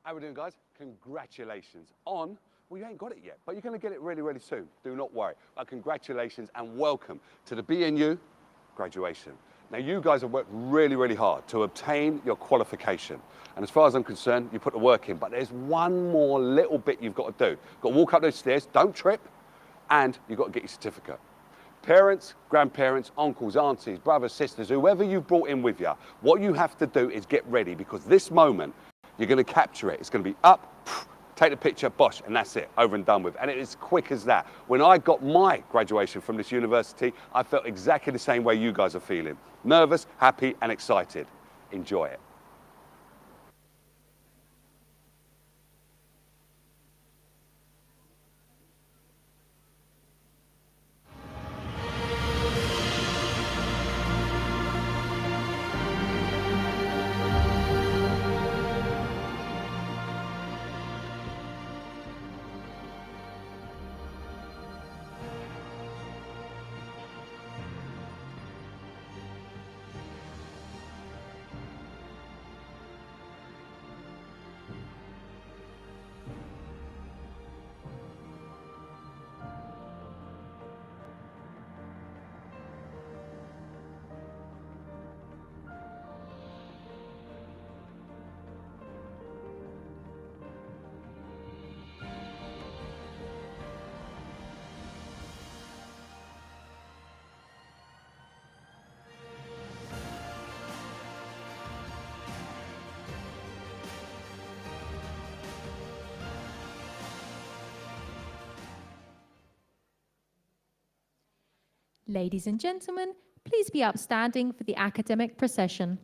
How we doing, guys? Congratulations on, well, you ain't got it yet, but you're going to get it really, really soon. Do not worry. But congratulations and welcome to the BNU graduation. Now, you guys have worked really, really hard to obtain your qualification. And as far as I'm concerned, you put the work in, but there's one more little bit you've got to do. You've got to walk up those stairs, don't trip, and you've got to get your certificate. Parents, grandparents, uncles, aunties, brothers, sisters, whoever you've brought in with you, what you have to do is get ready, because this moment, you're going to capture it. It's going to be up, take the picture, bosh, and that's it, over and done with. And it is quick as that. When I got my graduation from this university, I felt exactly the same way you guys are feeling. Nervous, happy, and excited. Enjoy it. Ladies and gentlemen, please be upstanding for the academic procession.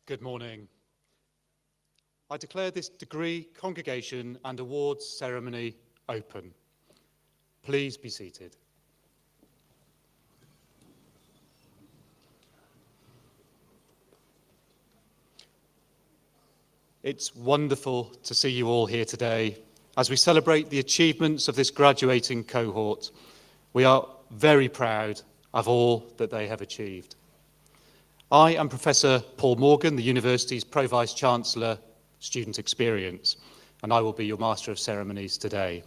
Good morning. I declare this degree, congregation and awards ceremony open. Please be seated. It's wonderful to see you all here today as we celebrate the achievements of this graduating cohort. We are very proud of all that they have achieved. I am Professor Paul Morgan, the university's Pro-Vice-Chancellor Student Experience, and I will be your Master of Ceremonies today.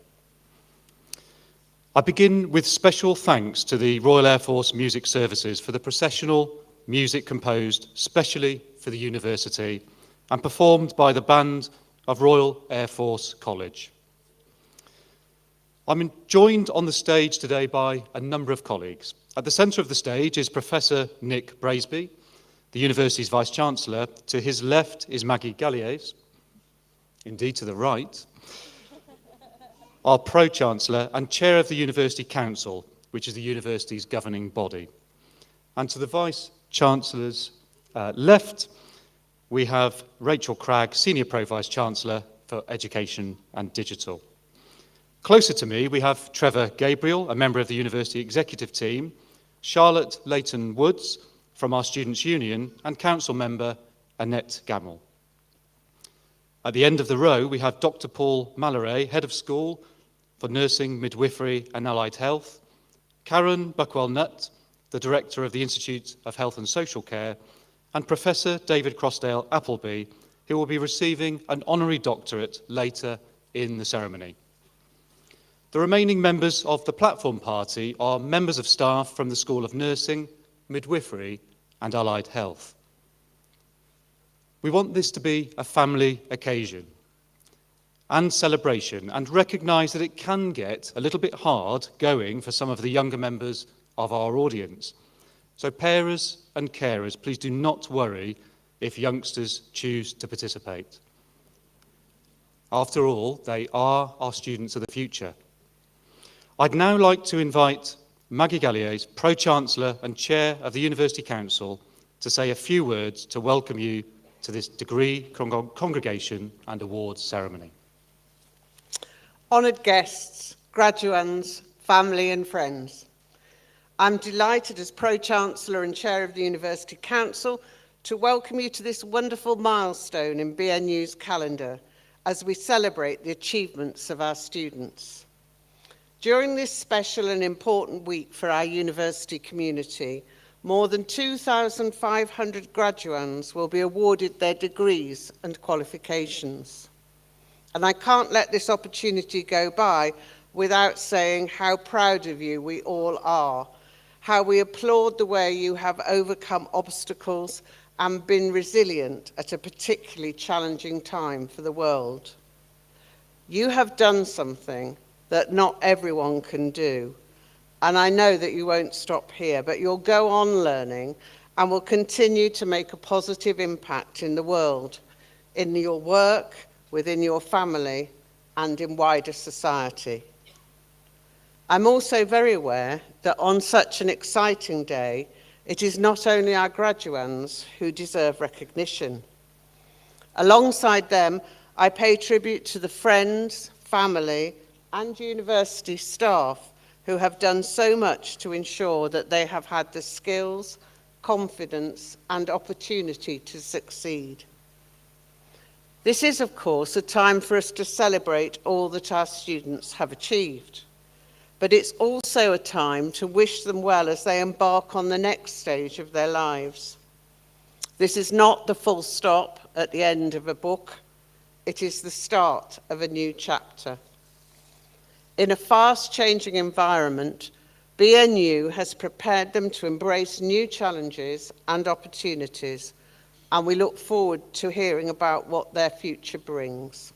I begin with special thanks to the Royal Air Force Music Services for the processional music composed specially for the university and performed by the band of Royal Air Force College. I'm joined on the stage today by a number of colleagues. At the centre of the stage is Professor Nick Braisby, the university's Vice-Chancellor. To his left is Maggie Galliers, indeed to the right, our Pro-Chancellor and Chair of the University Council, which is the university's governing body. And to the Vice-Chancellor's left, we have Rachel Cragg, Senior Pro-Vice-Chancellor for Education and Digital. Closer to me, we have Trevor Gabriel, a member of the university executive team, Charlotte Leighton-Woods from our Students' Union, and Council Member Annette Gamble. At the end of the row, we have Dr. Paul Malloray, Head of School for Nursing, Midwifery and Allied Health, Karen Buckwell-Nutt, the Director of the Institute of Health and Social Care, and Professor David Crossdale Appleby, who will be receiving an honorary doctorate later in the ceremony. The remaining members of the platform party are members of staff from the School of Nursing, Midwifery and Allied Health. We want this to be a family occasion and celebration, and recognise that it can get a little bit hard going for some of the younger members of our audience. So parents and carers, please do not worry if youngsters choose to participate. After all, they are our students of the future. I'd now like to invite Maggie Galliers, Pro-Chancellor and Chair of the University Council, to say a few words to welcome you to this degree congregation and awards ceremony. Honoured guests, graduands, family and friends, I'm delighted as Pro-Chancellor and Chair of the University Council to welcome you to this wonderful milestone in BNU's calendar as we celebrate the achievements of our students. During this special and important week for our university community, more than 2,500 graduands will be awarded their degrees and qualifications. And I can't let this opportunity go by without saying how proud of you we all are, how we applaud the way you have overcome obstacles and been resilient at a particularly challenging time for the world. You have done something that not everyone can do, and I know that you won't stop here, but you'll go on learning and will continue to make a positive impact in the world, in your work, within your family, and in wider society. I'm also very aware that on such an exciting day, it is not only our graduands who deserve recognition. Alongside them, I pay tribute to the friends, family, and university staff who have done so much to ensure that they have had the skills, confidence, and opportunity to succeed. This is, of course, a time for us to celebrate all that our students have achieved. But it's also a time to wish them well as they embark on the next stage of their lives. This is not the full stop at the end of a book. It is the start of a new chapter. In a fast-changing environment, BNU has prepared them to embrace new challenges and opportunities, and we look forward to hearing about what their future brings.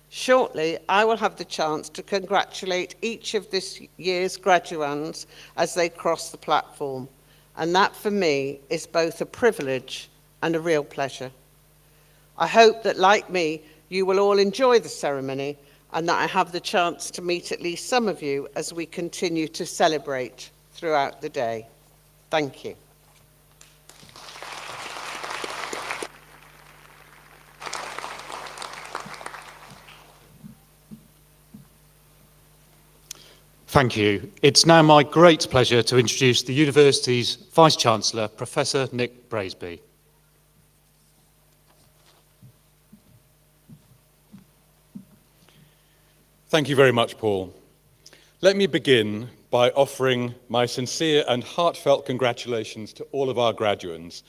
Shortly, I will have the chance to congratulate each of this year's graduands as they cross the platform, and that for me is both a privilege and a real pleasure. I hope that, like me, you will all enjoy the ceremony and that I have the chance to meet at least some of you as we continue to celebrate throughout the day. Thank you. Thank you. It's now my great pleasure to introduce the university's Vice-Chancellor, Professor Nick Braisby. Thank you very much, Paul. Let me begin by offering my sincere and heartfelt congratulations to all of our graduands.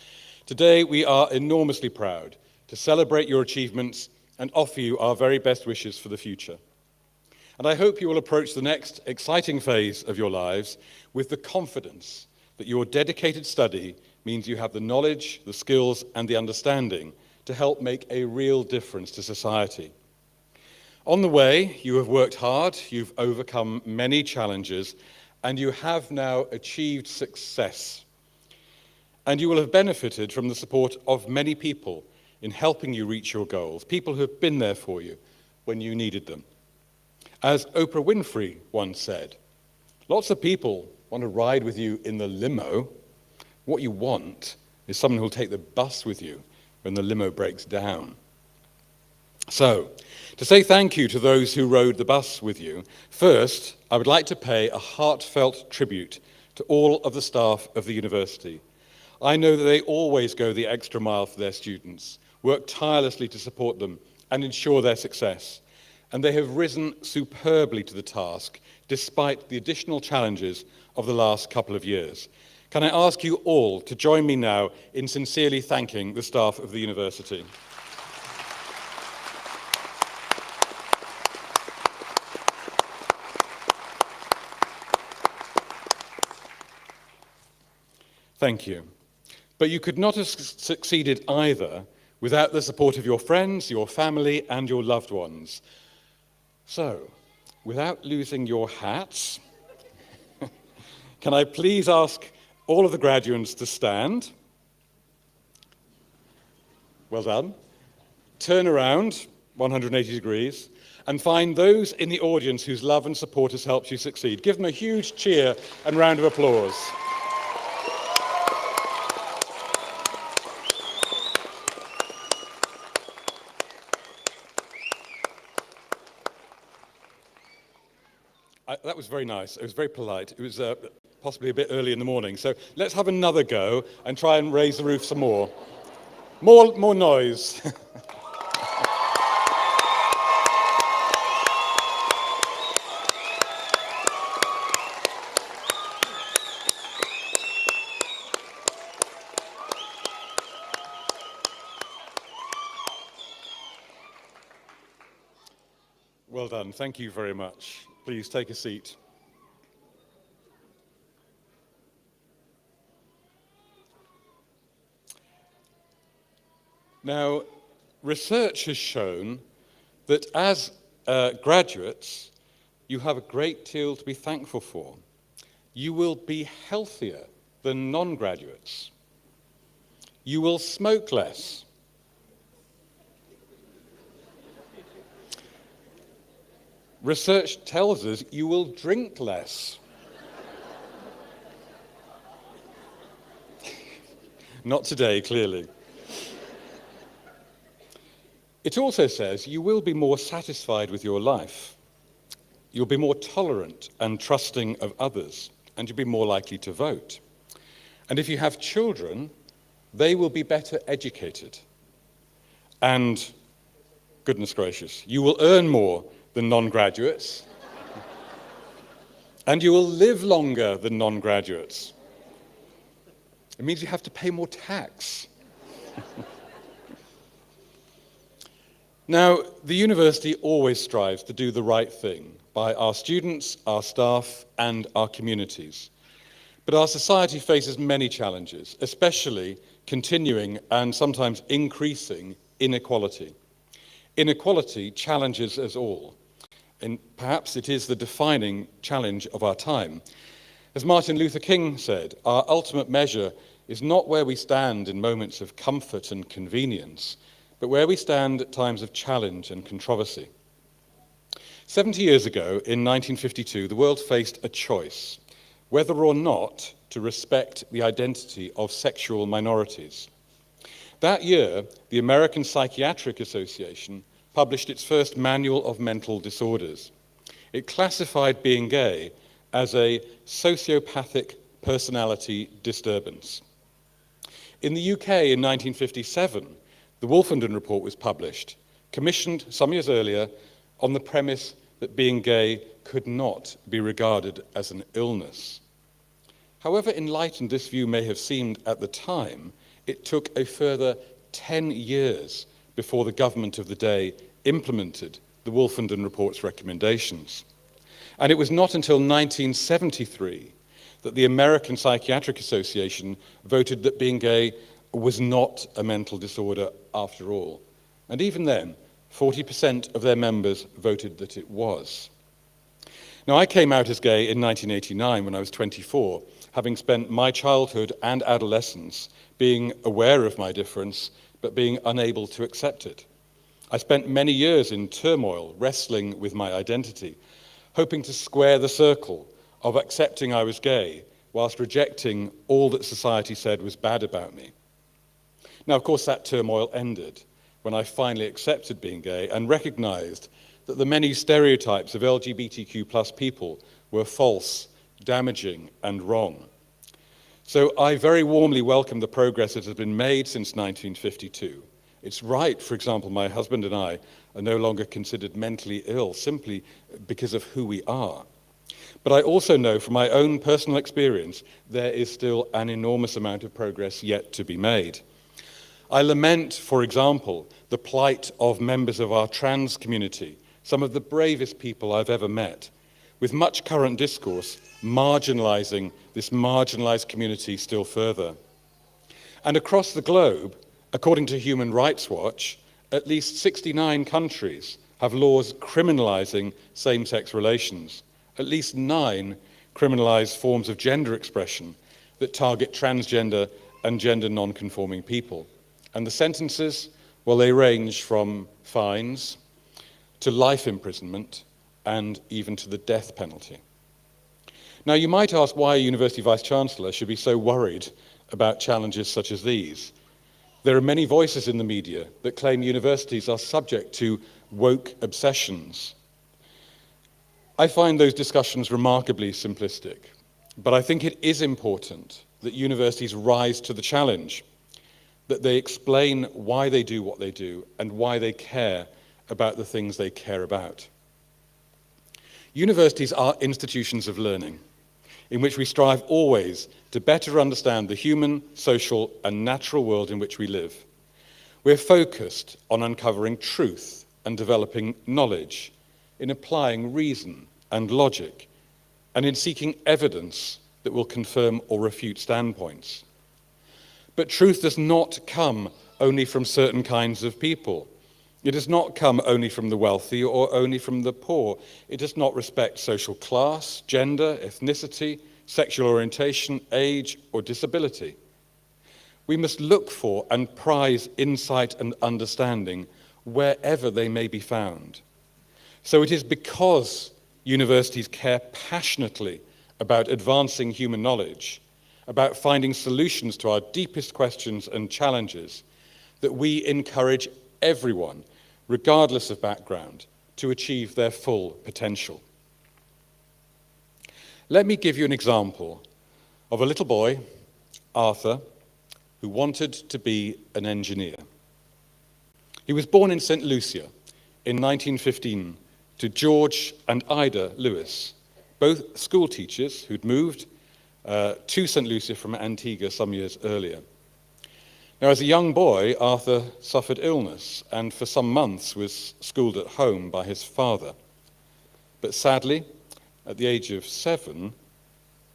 Today, we are enormously proud to celebrate your achievements and offer you our very best wishes for the future. And I hope you will approach the next exciting phase of your lives with the confidence that your dedicated study means you have the knowledge, the skills, and the understanding to help make a real difference to society. On the way, you have worked hard, you've overcome many challenges, and you have now achieved success. And you will have benefited from the support of many people in helping you reach your goals, people who have been there for you when you needed them. As Oprah Winfrey once said, lots of people want to ride with you in the limo. What you want is someone who will take the bus with you when the limo breaks down. So, to say thank you to those who rode the bus with you, first, I would like to pay a heartfelt tribute to all of the staff of the university. I know that they always go the extra mile for their students, work tirelessly to support them and ensure their success. And they have risen superbly to the task, despite the additional challenges of the last couple of years. Can I ask you all to join me now in sincerely thanking the staff of the university? Thank you. But you could not have succeeded either without the support of your friends, your family, and your loved ones. So, without losing your hats, can I please ask all of the graduates to stand? Well done. Turn around 180 degrees and find those in the audience whose love and support has helped you succeed. Give them a huge cheer and round of applause. That was very nice. It was very polite. It was possibly a bit early in the morning. So let's have another go and try and raise the roof some more. More noise. Well done. Thank you very much. Please take a seat. Now, research has shown that as graduates, you have a great deal to be thankful for. You will be healthier than non-graduates. You will smoke less. Research tells us you will drink less. Not today, clearly. It also says you will be more satisfied with your life. You'll be more tolerant and trusting of others, and you'll be more likely to vote. And if you have children, they will be better educated. And, goodness gracious, you will earn more than non-graduates, and you will live longer than non-graduates. It means you have to pay more tax. Now, the university always strives to do the right thing by our students, our staff, and our communities. But our society faces many challenges, especially continuing and sometimes increasing inequality. Inequality challenges us all. And perhaps it is the defining challenge of our time. As Martin Luther King said, our ultimate measure is not where we stand in moments of comfort and convenience, but where we stand at times of challenge and controversy. 70 years ago, in 1952, the world faced a choice, whether or not to respect the identity of sexual minorities. That year, the American Psychiatric Association published its first manual of mental disorders. It classified being gay as a sociopathic personality disturbance. In the UK in 1957, the Wolfenden Report was published, commissioned some years earlier on the premise that being gay could not be regarded as an illness. However enlightened this view may have seemed at the time, it took a further 10 years before the government of the day implemented the Wolfenden Report's recommendations. And it was not until 1973 that the American Psychiatric Association voted that being gay was not a mental disorder after all. And even then, 40% of their members voted that it was. Now, I came out as gay in 1989 when I was 24, having spent my childhood and adolescence being aware of my difference, but being unable to accept it. I spent many years in turmoil, wrestling with my identity, hoping to square the circle of accepting I was gay, whilst rejecting all that society said was bad about me. Now, of course, that turmoil ended when I finally accepted being gay and recognized that the many stereotypes of LGBTQ+ people were false damaging, and wrong. So I very warmly welcome the progress that has been made since 1952. It's right, for example, my husband and I are no longer considered mentally ill simply because of who we are. But I also know from my own personal experience there is still an enormous amount of progress yet to be made. I lament, for example, the plight of members of our trans community, some of the bravest people I've ever met, with much current discourse marginalizing this marginalized community still further. And across the globe, according to Human Rights Watch, at least 69 countries have laws criminalizing same-sex relations. At least 9 criminalize forms of gender expression that target transgender and gender non-conforming people. And the sentences, well, they range from fines to life imprisonment and even to the death penalty. Now, you might ask why a university vice-chancellor should be so worried about challenges such as these. There are many voices in the media that claim universities are subject to woke obsessions. I find those discussions remarkably simplistic, but I think it is important that universities rise to the challenge, that they explain why they do what they do and why they care about the things they care about. Universities are institutions of learning in which we strive always to better understand the human, social, and natural world in which we live. We're focused on uncovering truth and developing knowledge, in applying reason and logic, and in seeking evidence that will confirm or refute standpoints. But truth does not come only from certain kinds of people. It does not come only from the wealthy or only from the poor. It does not respect social class, gender, ethnicity, sexual orientation, age, or disability. We must look for and prize insight and understanding wherever they may be found. So it is because universities care passionately about advancing human knowledge, about finding solutions to our deepest questions and challenges, that we encourage everyone, regardless of background, to achieve their full potential. Let me give you an example of a little boy, Arthur, who wanted to be an engineer. He was born in St. Lucia in 1915 to George and Ida Lewis, both school teachers who'd moved to St. Lucia from Antigua some years earlier. Now, as a young boy, Arthur suffered illness and for some months was schooled at home by his father. But sadly, at the age of 7,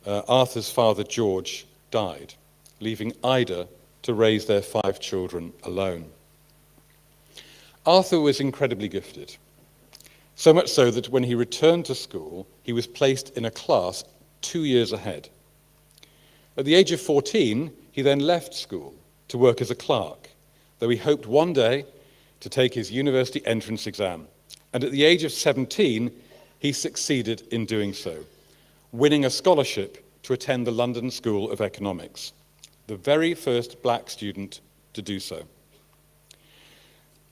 Arthur's father, George, died, leaving Ida to raise their 5 children alone. Arthur was incredibly gifted, so much so that when he returned to school, he was placed in a class 2 years ahead. At the age of 14, he then left school to work as a clerk, though he hoped one day to take his university entrance exam. And at the age of 17, he succeeded in doing so, winning a scholarship to attend the London School of Economics, the very first black student to do so.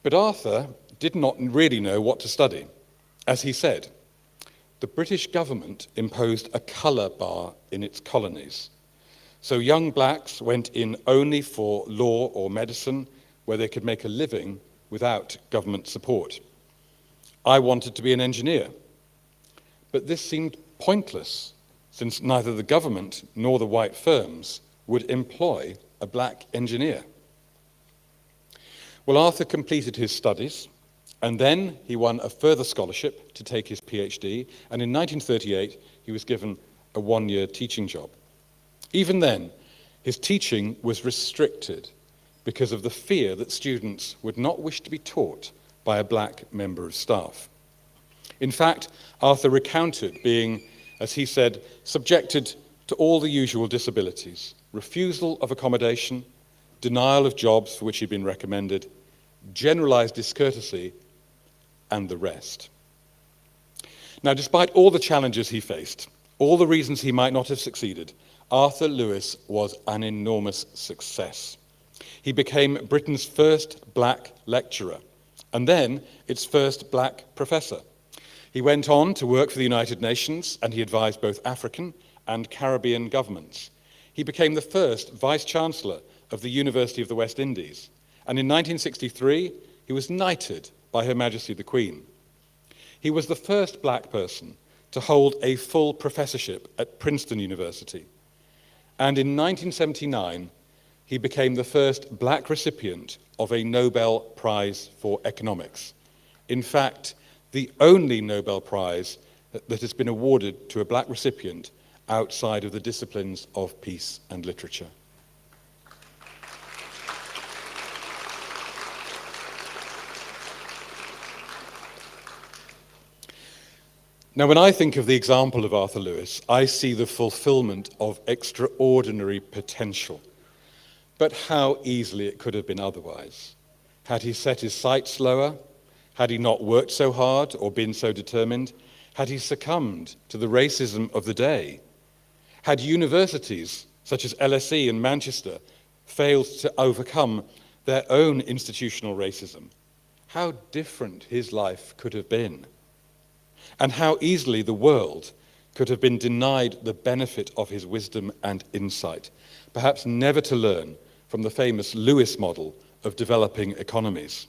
But Arthur did not really know what to study. As he said, the British government imposed a colour bar in its colonies. So young blacks went in only for law or medicine, where they could make a living without government support. I wanted to be an engineer, but this seemed pointless, since neither the government nor the white firms would employ a black engineer. Well, Arthur completed his studies, and then he won a further scholarship to take his PhD, and in 1938 he was given a 1-year teaching job. Even then, his teaching was restricted because of the fear that students would not wish to be taught by a black member of staff. In fact, Arthur recounted being, as he said, subjected to all the usual disabilities: refusal of accommodation, denial of jobs for which he'd been recommended, generalized discourtesy, and the rest. Now, despite all the challenges he faced, all the reasons he might not have succeeded, Arthur Lewis was an enormous success. He became Britain's first black lecturer, and then its first black professor. He went on to work for the United Nations, and he advised both African and Caribbean governments. He became the first Vice-Chancellor of the University of the West Indies, and in 1963, he was knighted by Her Majesty the Queen. He was the first black person to hold a full professorship at Princeton University, and in 1979, he became the first black recipient of a Nobel Prize for Economics. In fact, the only Nobel Prize that has been awarded to a black recipient outside of the disciplines of peace and literature. Now, when I think of the example of Arthur Lewis, I see the fulfillment of extraordinary potential. But how easily it could have been otherwise. Had he set his sights lower? Had he not worked so hard or been so determined? Had he succumbed to the racism of the day? Had universities such as LSE and Manchester failed to overcome their own institutional racism? How different his life could have been. And how easily the world could have been denied the benefit of his wisdom and insight, perhaps never to learn from the famous Lewis model of developing economies.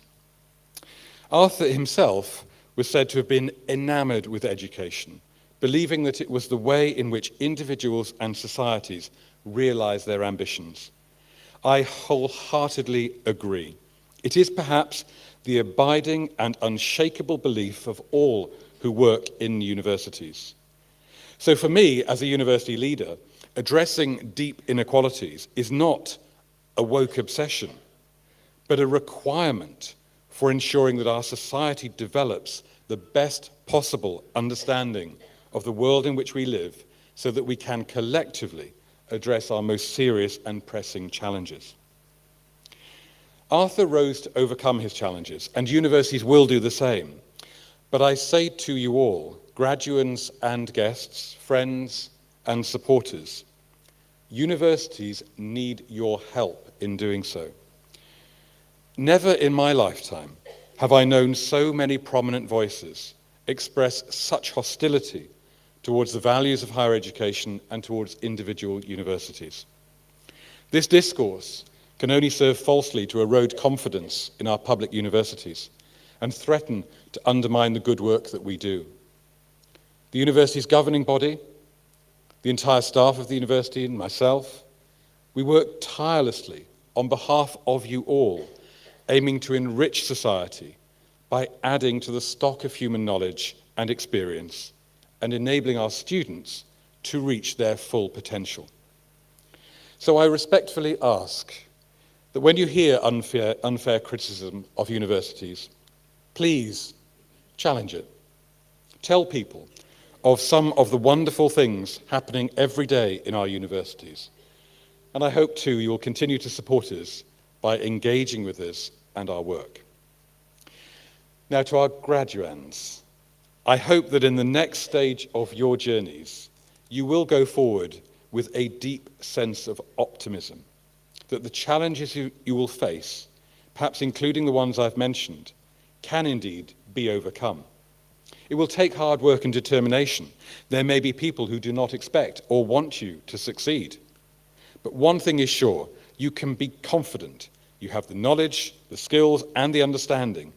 Arthur himself was said to have been enamored with education, believing that it was the way in which individuals and societies realize their ambitions. I wholeheartedly agree. It is perhaps the abiding and unshakable belief of all who work in universities. So for me, as a university leader, addressing deep inequalities is not a woke obsession, but a requirement for ensuring that our society develops the best possible understanding of the world in which we live so that we can collectively address our most serious and pressing challenges. Arthur rose to overcome his challenges, and universities will do the same. But I say to you all, graduates and guests, friends and supporters, universities need your help in doing so. Never in my lifetime have I known so many prominent voices express such hostility towards the values of higher education and towards individual universities. This discourse can only serve falsely to erode confidence in our public universities and threaten to undermine the good work that we do. The university's governing body, the entire staff of the university and myself, we work tirelessly on behalf of you all, aiming to enrich society by adding to the stock of human knowledge and experience and enabling our students to reach their full potential. So I respectfully ask that when you hear unfair criticism of universities, please challenge it. Tell people of some of the wonderful things happening every day in our universities. And I hope too you will continue to support us by engaging with us and our work. Now to our graduands, I hope that in the next stage of your journeys, you will go forward with a deep sense of optimism, that the challenges you will face, perhaps including the ones I've mentioned, can indeed be overcome. It will take hard work and determination. There may be people who do not expect or want you to succeed. But one thing is sure, you can be confident. You have the knowledge, the skills, and the understanding,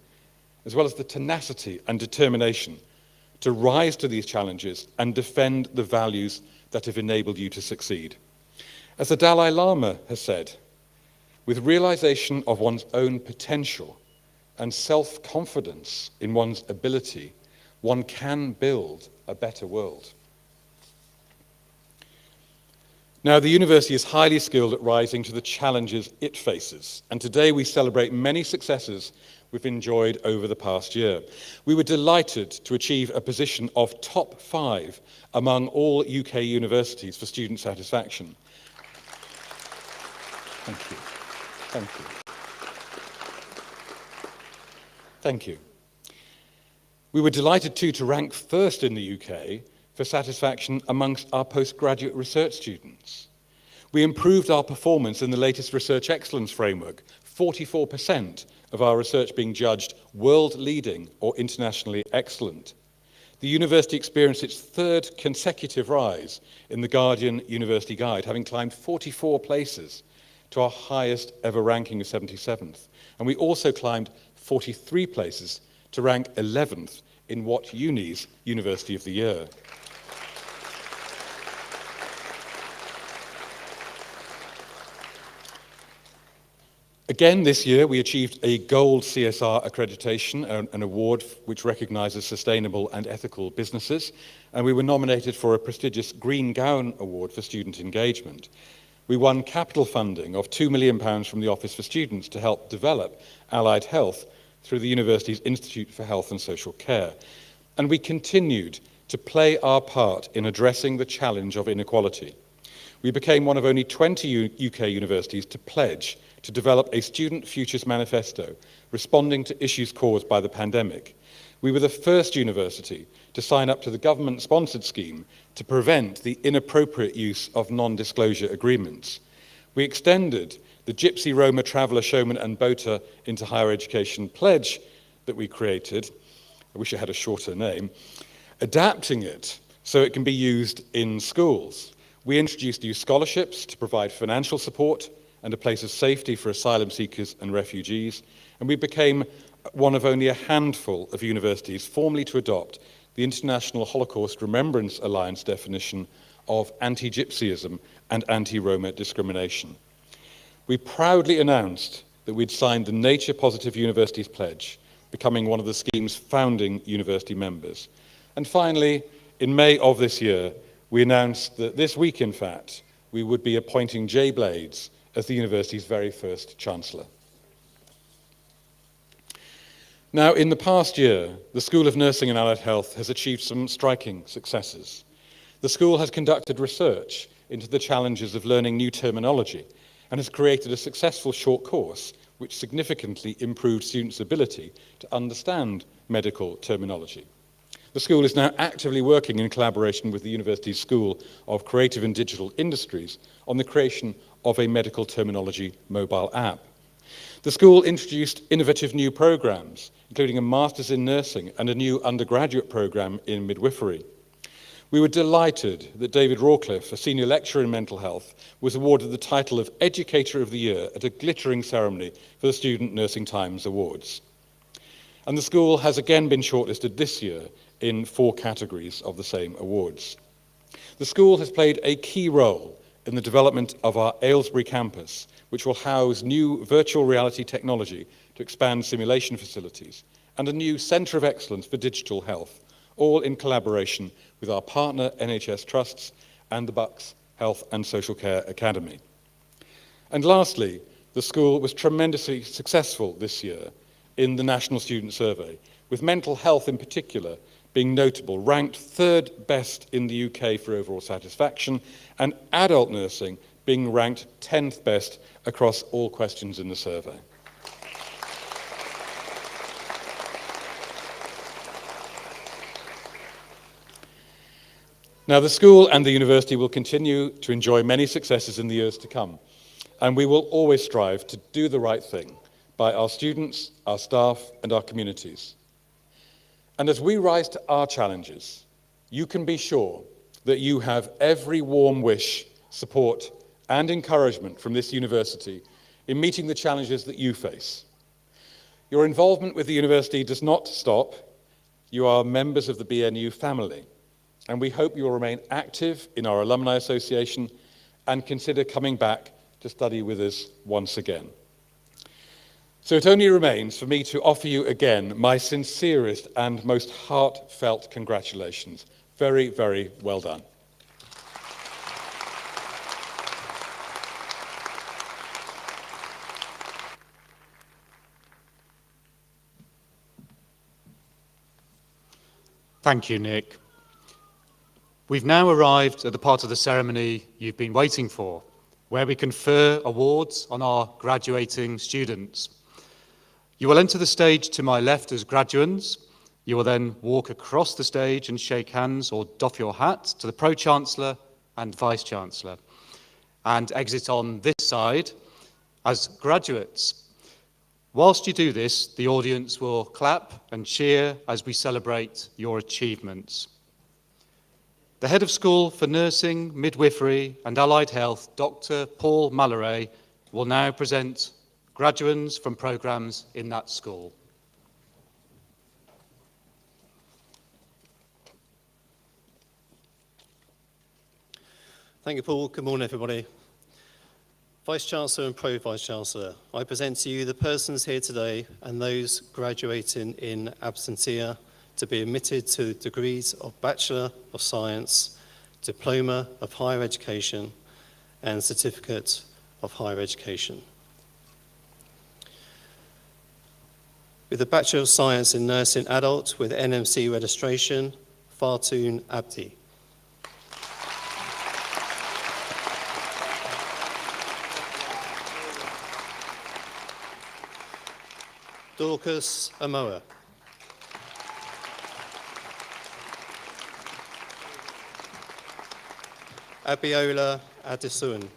as well as the tenacity and determination to rise to these challenges and defend the values that have enabled you to succeed. As the Dalai Lama has said, with realization of one's own potential and self-confidence in one's ability, one can build a better world. Now, the university is highly skilled at rising to the challenges it faces, and today we celebrate many successes we've enjoyed over the past year. We were delighted to achieve a position of top 5 among all UK universities for student satisfaction. Thank you. Thank you. Thank you. We were delighted too to rank first in the UK for satisfaction amongst our postgraduate research students. We improved our performance in the latest Research Excellence Framework, 44% of our research being judged world-leading or internationally excellent. the university experienced its third consecutive rise in the Guardian University Guide, having climbed 44 places to our highest ever ranking of 77th. And we also climbed 43 places to rank 11th in What Uni's University of the Year. Again, this year, we achieved a gold CSR accreditation, an award which recognises sustainable and ethical businesses, and we were nominated for a prestigious Green Gown Award for student engagement. We won capital funding of £2 million from the Office for Students to help develop allied health through the university's Institute for Health and Social Care. And we continued to play our part in addressing the challenge of inequality. We became one of only 20 UK universities to pledge to develop a Student Futures Manifesto responding to issues caused by the pandemic. We were the first university to sign up to the government-sponsored scheme to prevent the inappropriate use of non-disclosure agreements. We extended the Gypsy, Roma, Traveller, Showman and Boater into higher education pledge that we created. I wish it had a shorter name, adapting it so it can be used in schools. We introduced new scholarships to provide financial support and a place of safety for asylum seekers and refugees, and we became one of only a handful of universities formally to adopt the International Holocaust Remembrance Alliance definition of anti-Gypsyism and anti-Roma discrimination. We proudly announced that we'd signed the Nature Positive Universities Pledge, becoming one of the scheme's founding university members. And finally, in May of this year, we announced that this week, in fact, we would be appointing Jay Blades as the university's very first Chancellor. Now, in the past year, the School of Nursing and Allied Health has achieved some striking successes. The school has conducted research into the challenges of learning new terminology and has created a successful short course which significantly improved students' ability to understand medical terminology. The school is now actively working in collaboration with the University's School of Creative and Digital Industries on the creation of a medical terminology mobile app. The school introduced innovative new programs, including a Master's in Nursing and a new undergraduate program in Midwifery. We were delighted that David Rawcliffe, a senior lecturer in mental health, was awarded the title of Educator of the Year at a glittering ceremony for the Student Nursing Times Awards. And the school has again been shortlisted this year in 4 categories of the same awards. The school has played a key role in the development of our Aylesbury campus, which will house new virtual reality technology to expand simulation facilities, and a new Centre of Excellence for Digital Health, all in collaboration with our partner NHS Trusts and the Bucks Health and Social Care Academy. And lastly, the school was tremendously successful this year in the National Student Survey, with mental health in particular being notable, ranked 3rd best in the UK for overall satisfaction, and adult nursing being ranked 10th best across all questions in the survey. Now, the school and the university will continue to enjoy many successes in the years to come, and we will always strive to do the right thing by our students, our staff, and our communities. And as we rise to our challenges, you can be sure that you have every warm wish, support, and encouragement from this university in meeting the challenges that you face. Your involvement with the university does not stop. You are members of the BNU family, and we hope you will remain active in our alumni association and consider coming back to study with us once again. So it only remains for me to offer you again my sincerest and most heartfelt congratulations. Very, very well done. Thank you, Nick. We've now arrived at the part of the ceremony you've been waiting for, where we confer awards on our graduating students. You will enter the stage to my left as graduands. You will then walk across the stage and shake hands or doff your hat to the Pro-Chancellor and Vice-Chancellor, and exit on this side as graduates. Whilst you do this, the audience will clap and cheer as we celebrate your achievements. The Head of School for Nursing, Midwifery and Allied Health, Dr. Paul Malloray, will now present graduands from programmes in that school. Thank you, Paul. Good morning, everybody. Vice-Chancellor and Pro-Vice-Chancellor, I present to you the persons here today and those graduating in absentia to be admitted to degrees of Bachelor of Science, Diploma of Higher Education, and Certificate of Higher Education. With a Bachelor of Science in Nursing Adult with NMC registration, Fartoon Abdi. Dorcas Amoa. Abiola Adesun.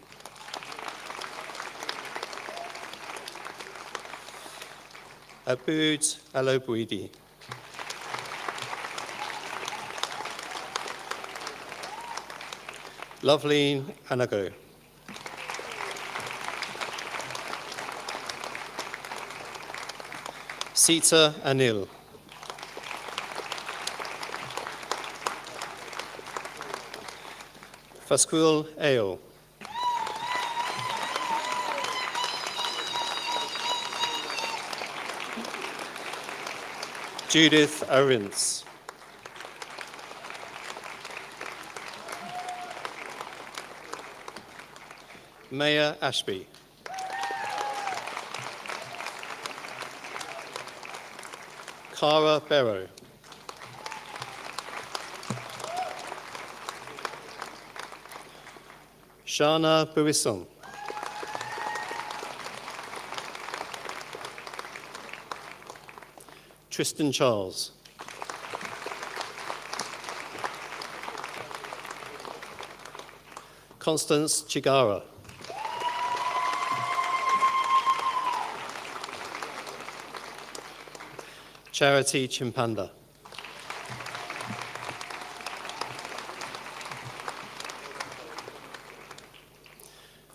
Aboud Alobouidi. Loveleen Anago. Sita Anil. Fasquil Ayo. Judith Arins. Maya Ashby. Cara Barrow. Shana Buisson. Tristan Charles. Constance Chigara. Charity Chimpanda.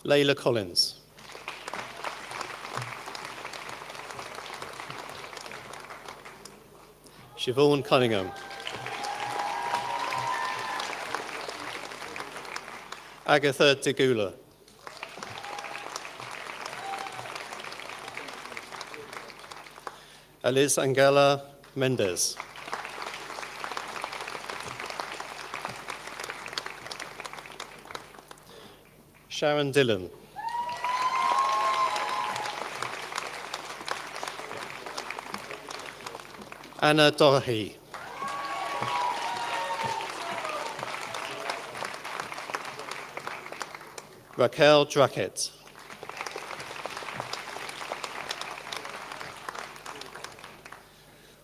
Layla Collins. Siobhan Cunningham. Agatha Degula. Alice Angela Mendez. Sharon Dillon. Anna Doherty. Raquel Drackett.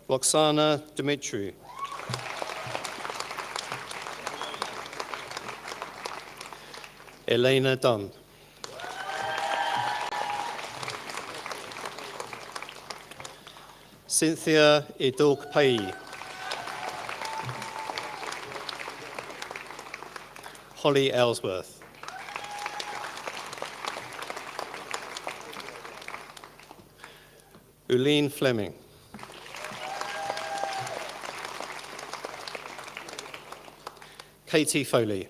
Roxana Dimitriou. Elena Dunn. Cynthia Idok-Pai. Holly Ellsworth. Uline Fleming. Katie Foley.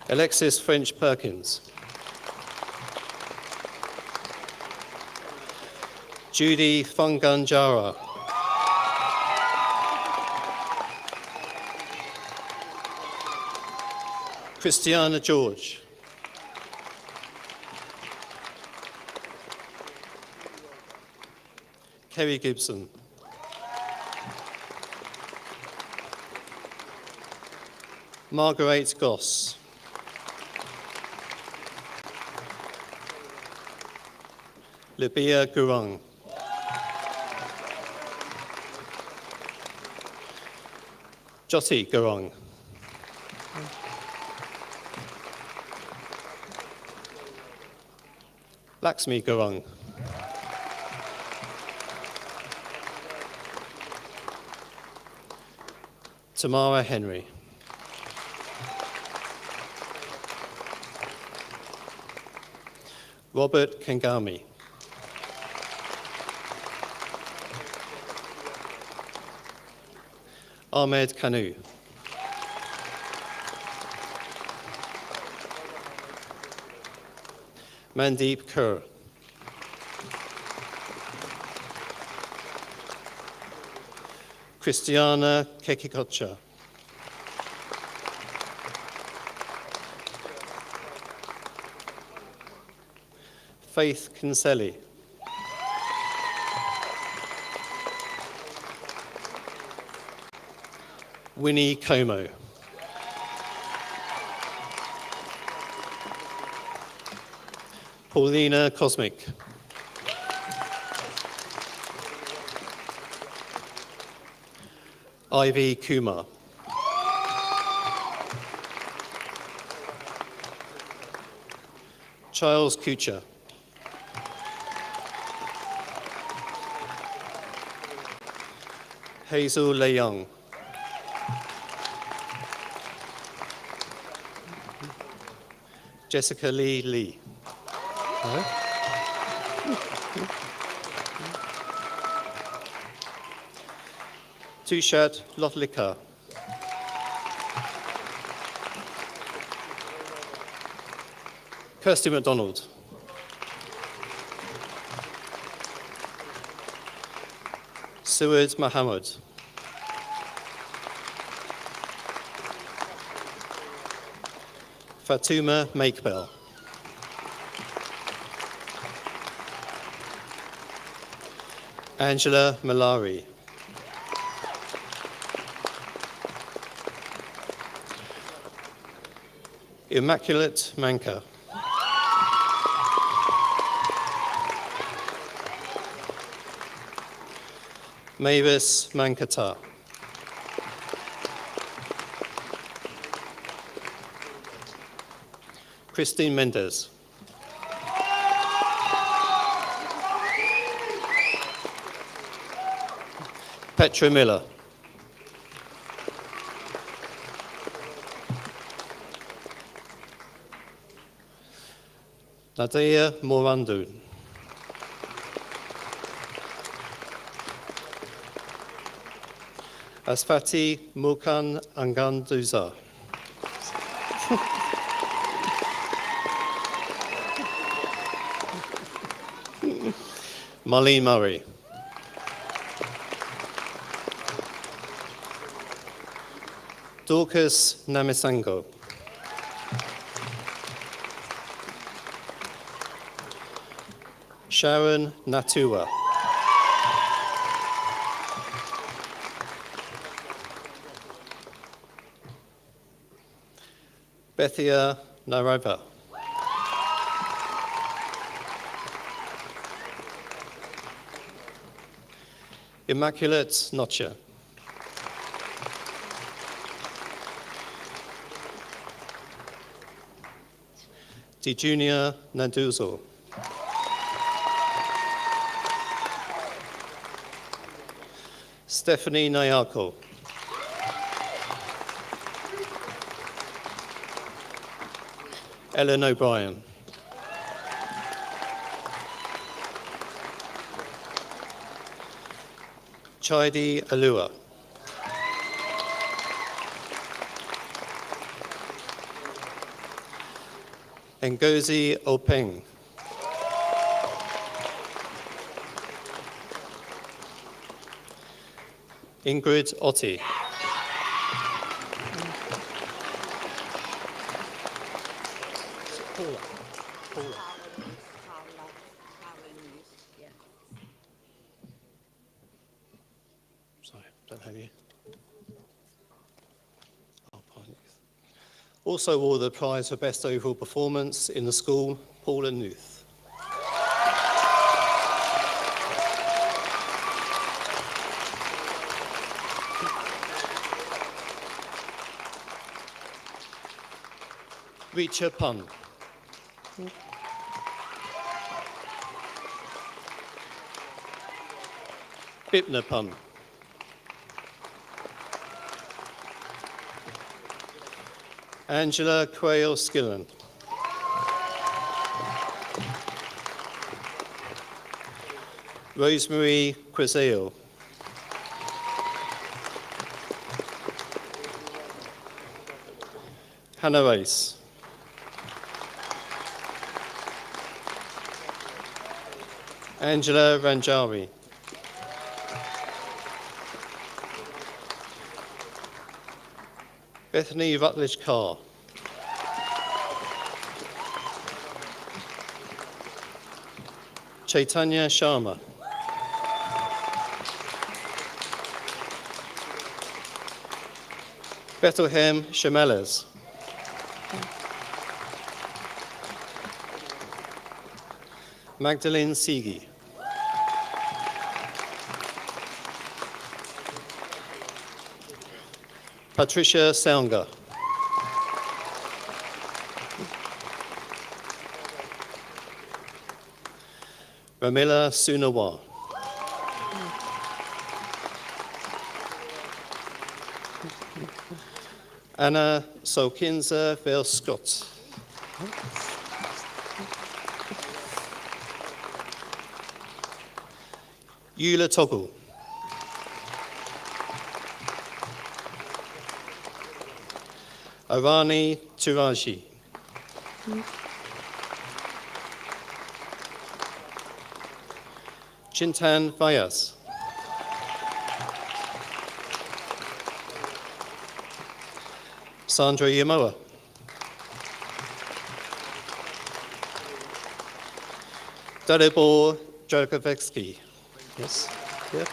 Alexis French Perkins. Judy Funganjara. Christiana George. Kerry Gibson. Margaret Goss. Libya Gurung. Jyoti Gurung. Laxmi Gurung. Tamara Henry. Robert Kangami. Ahmed Kanu. Mandeep Kaur. Christiana Kekikocha. Faith Kinsella. Winnie Como. Paulina Cosmic. Ivy Kumar. Charles Kuchar. Hazel Leyoung. Jessica Lee. Tushat Lotlika. Kirsty MacDonald. Suad Mohammed. Fatuma Makebell. Angela Malari. Immaculate Manka. Mavis Mankata. Christine Mendes. Petra Miller. Nadia Morandu. Asfati Mukan Anganduza. Marlene Murray. Dorcas Namisango. Sharon Natua. Bethia Narova. Immaculate Notcher. Dijunia Nanduzo. Stephanie Nayako. Ellen O'Brien. Chidi Alua. Ngozi Openg. Ingrid Otti. Sorry, don't have you. Also awarded the prize for best overall performance in the school, Paula Nuth. Richa Pun. Bipnapun. Angela Quayle-Skillen. Rosemary Quizale. Hannah Race. Angela Ranjari. Bethany Rutledge Carr. Chaitanya Sharma. Bethlehem Shameles. Magdalene Sigi. Patricia Selnger. Ramila Sunawa. Anna Solkinza Vale-Scott. Eula Toggle. Arani Turaji. Chintan Vyas. Sandra Yamoa. Dalibor Jerkovetsky. Yes. Yeah.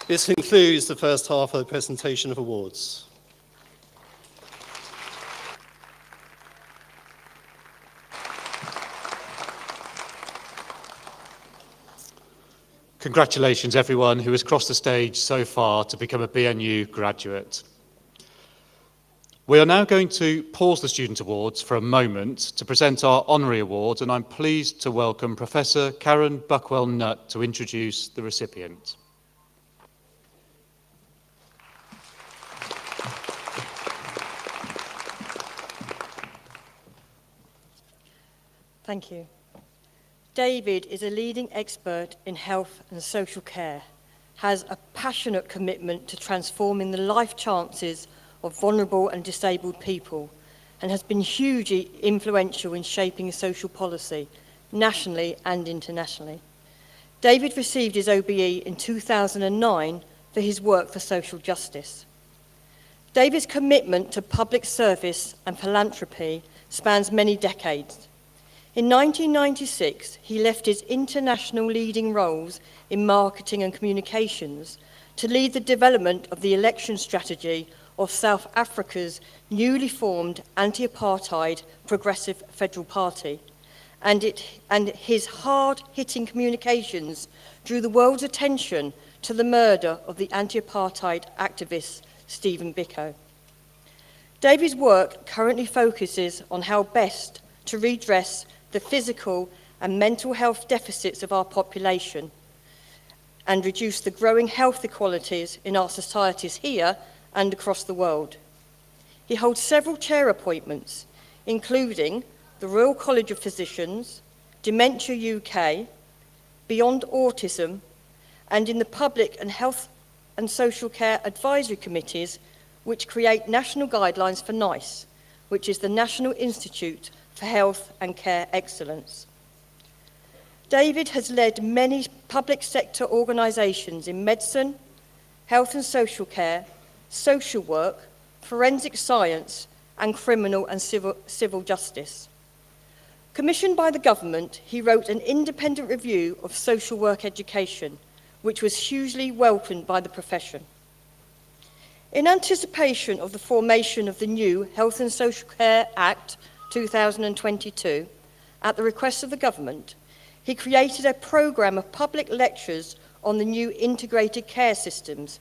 This concludes the first half of the presentation of awards. Congratulations everyone who has crossed the stage so far to become a BNU graduate. We are now going to pause the Student Awards for a moment to present our Honorary Awards, and I'm pleased to welcome Professor Karen Buckwell-Nutt to introduce the recipient. Thank you. David is a leading expert in health and social care, has a passionate commitment to transforming the life chances of vulnerable and disabled people, and has been hugely influential in shaping social policy, nationally and internationally. David received his OBE in 2009 for his work for social justice. David's commitment to public service and philanthropy spans many decades. In 1996, he left his international leading roles in marketing and communications to lead the development of the election strategy of South Africa's newly formed anti-apartheid Progressive Federal Party, and his hard-hitting communications drew the world's attention to the murder of the anti-apartheid activist Stephen Biko. David's work currently focuses on how best to redress the physical and mental health deficits of our population and reduce the growing health inequalities in our societies here and across the world. He holds several chair appointments, including the Royal College of Physicians, Dementia UK, Beyond Autism, and in the Public and Health and Social Care Advisory Committees, which create national guidelines for NICE, which is the National Institute for Health and Care Excellence. David has led many public sector organisations in medicine, health and social care, social work, forensic science, and criminal and civil justice. Commissioned by the government, he wrote an independent review of social work education, which was hugely welcomed by the profession. In anticipation of the formation of the new Health and Social Care Act 2022, at the request of the government, he created a programme of public lectures on the new integrated care systems,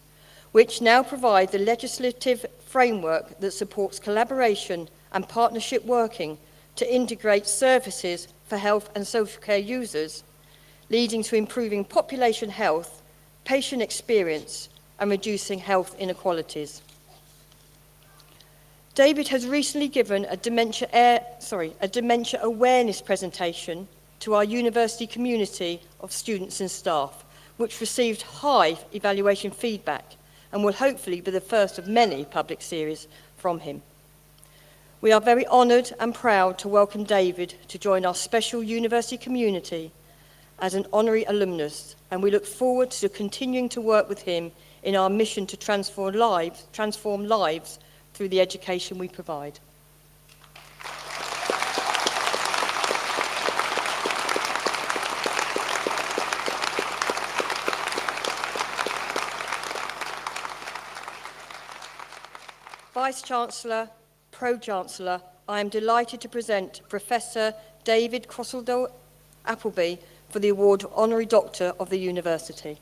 which now provide the legislative framework that supports collaboration and partnership working to integrate services for health and social care users leading to improving population health, patient experience, and reducing health inequalities. David has recently given a dementia awareness presentation to our university community of students and staff, which received high evaluation feedback and will hopefully be the first of many public series from him. We are very honoured and proud to welcome David to join our special university community as an honorary alumnus, and we look forward to continuing to work with him in our mission to transform lives through the education we provide. Vice-Chancellor, Pro-Chancellor, I am delighted to present Professor David Crossall-Appleby for the award of Honorary Doctor of the University.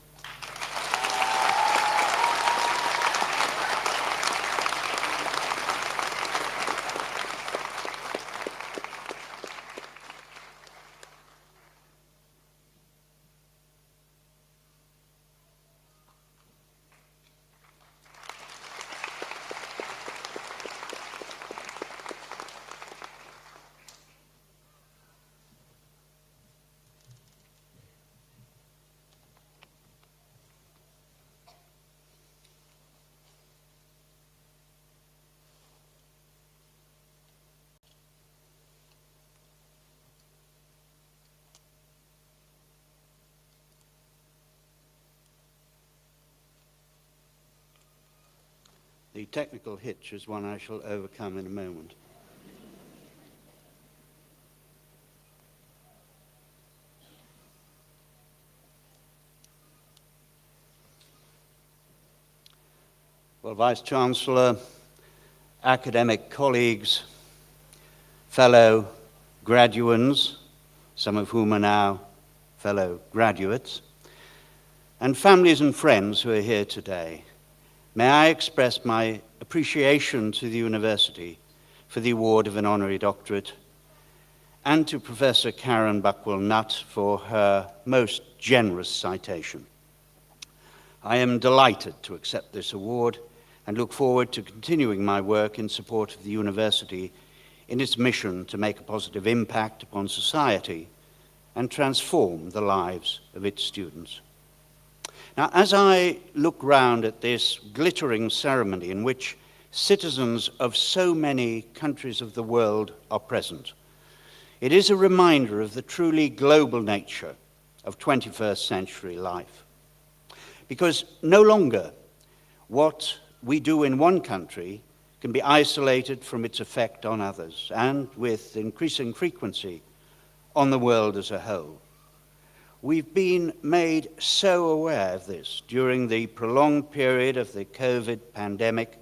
The technical hitch is one I shall overcome in a moment. Well, Vice-Chancellor, academic colleagues, fellow graduands, some of whom are now fellow graduates, and families and friends who are here today, may I express my appreciation to the University for the award of an honorary doctorate, and to Professor Karen Buckwell-Nutt for her most generous citation. I am delighted to accept this award and look forward to continuing my work in support of the University in its mission to make a positive impact upon society and transform the lives of its students. Now, as I look round at this glittering ceremony in which citizens of so many countries of the world are present, it is a reminder of the truly global nature of 21st century life. Because no longer what we do in one country can be isolated from its effect on others, and with increasing frequency on the world as a whole. We've been made so aware of this during the prolonged period of the COVID pandemic,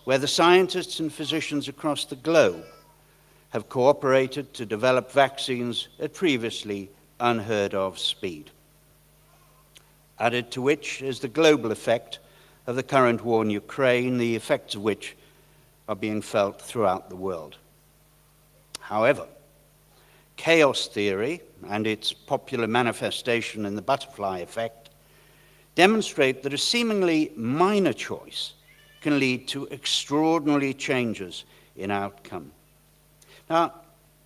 where the scientists and physicians across the globe have cooperated to develop vaccines at previously unheard of speed. Added to which is the global effect of the current war in Ukraine, the effects of which are being felt throughout the world. However, chaos theory and its popular manifestation in the butterfly effect demonstrate that a seemingly minor choice can lead to extraordinary changes in outcome. Now,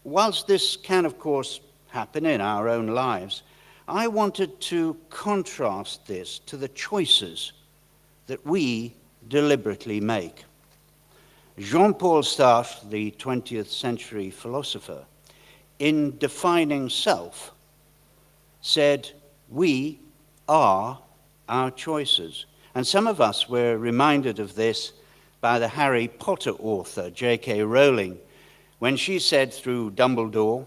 whilst this can, of course, happen in our own lives, I wanted to contrast this to the choices that we deliberately make. Jean-Paul Sartre, the 20th century philosopher, in defining self, said, "We are our choices." And some of us were reminded of this by the Harry Potter author, J.K. Rowling, when she said through Dumbledore,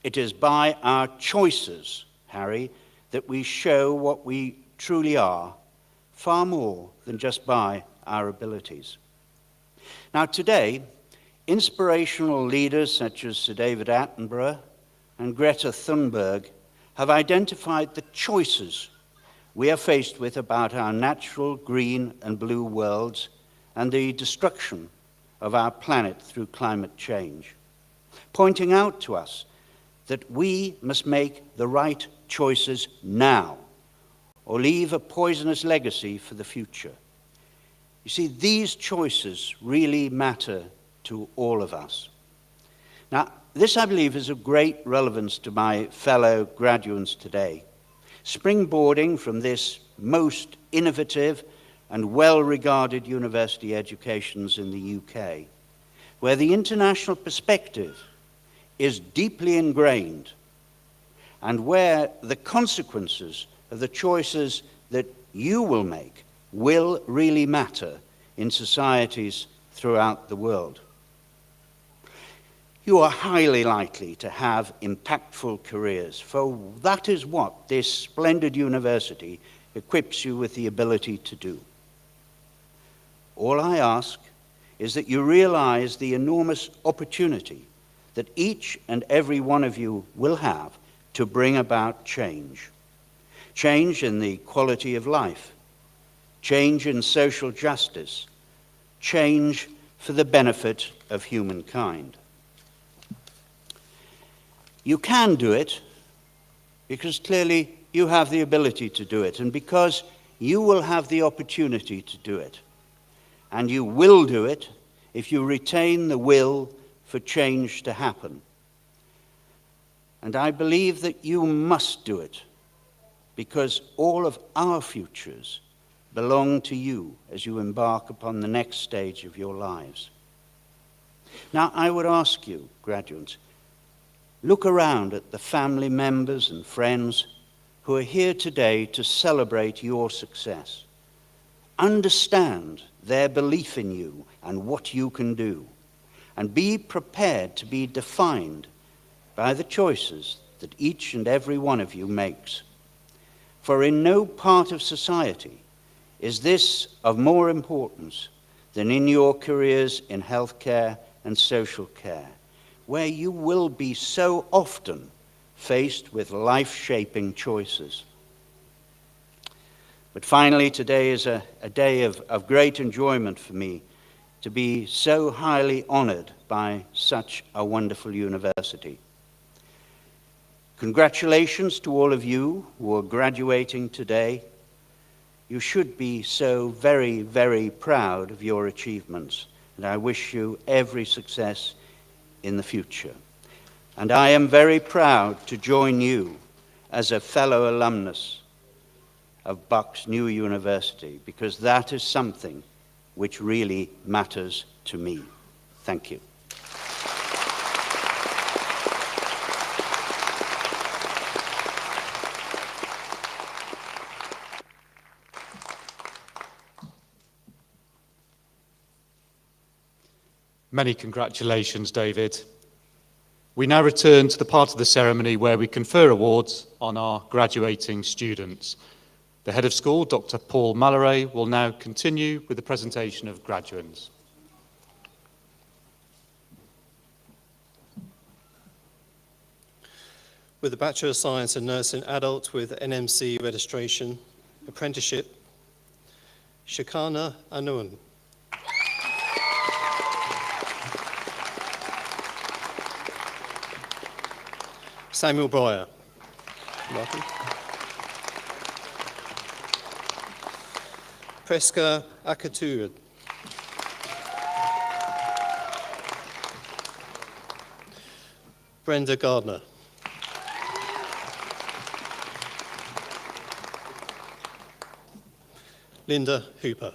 "It is by our choices, Harry, that we show what we truly are, far more than just by our abilities." Now today, inspirational leaders such as Sir David Attenborough and Greta Thunberg have identified the choices we are faced with about our natural green and blue worlds and the destruction of our planet through climate change, pointing out to us that we must make the right choices now, or leave a poisonous legacy for the future. You see, these choices really matter to all of us. Now, this, I believe, is of great relevance to my fellow graduates today. Springboarding from this most innovative and well-regarded university educations in the UK, where the international perspective is deeply ingrained, and where the consequences of the choices that you will make will really matter in societies throughout the world. You are highly likely to have impactful careers, for that is what this splendid university equips you with the ability to do. All I ask is that you realize the enormous opportunity that each and every one of you will have to bring about change. Change in the quality of life, change in social justice, change for the benefit of humankind. You can do it because clearly you have the ability to do it, and because you will have the opportunity to do it. And you will do it if you retain the will for change to happen. And I believe that you must do it, because all of our futures belong to you as you embark upon the next stage of your lives. Now, I would ask you, graduates, look around at the family members and friends who are here today to celebrate your success. Understand their belief in you and what you can do, and be prepared to be defined by the choices that each and every one of you makes. For in no part of society is this of more importance than in your careers in healthcare and social care, where you will be so often faced with life-shaping choices. But finally, today is a day of great enjoyment for me to be so highly honored by such a wonderful university. Congratulations to all of you who are graduating today. You should be so very, very proud of your achievements, and I wish you every success in the future. And I am very proud to join you as a fellow alumnus of Bucks New University, because that is something which really matters to me. Thank you. Many congratulations, David. We now return to the part of the ceremony where we confer awards on our graduating students. The head of school, Dr. Paul Mallory, will now continue with the presentation of graduands. With a Bachelor of Science in Nursing Adult with NMC registration, apprenticeship, Shakana Anun. Samuel Breyer. Welcome. Preska Akatur. Brenda Gardner. Linda Hooper.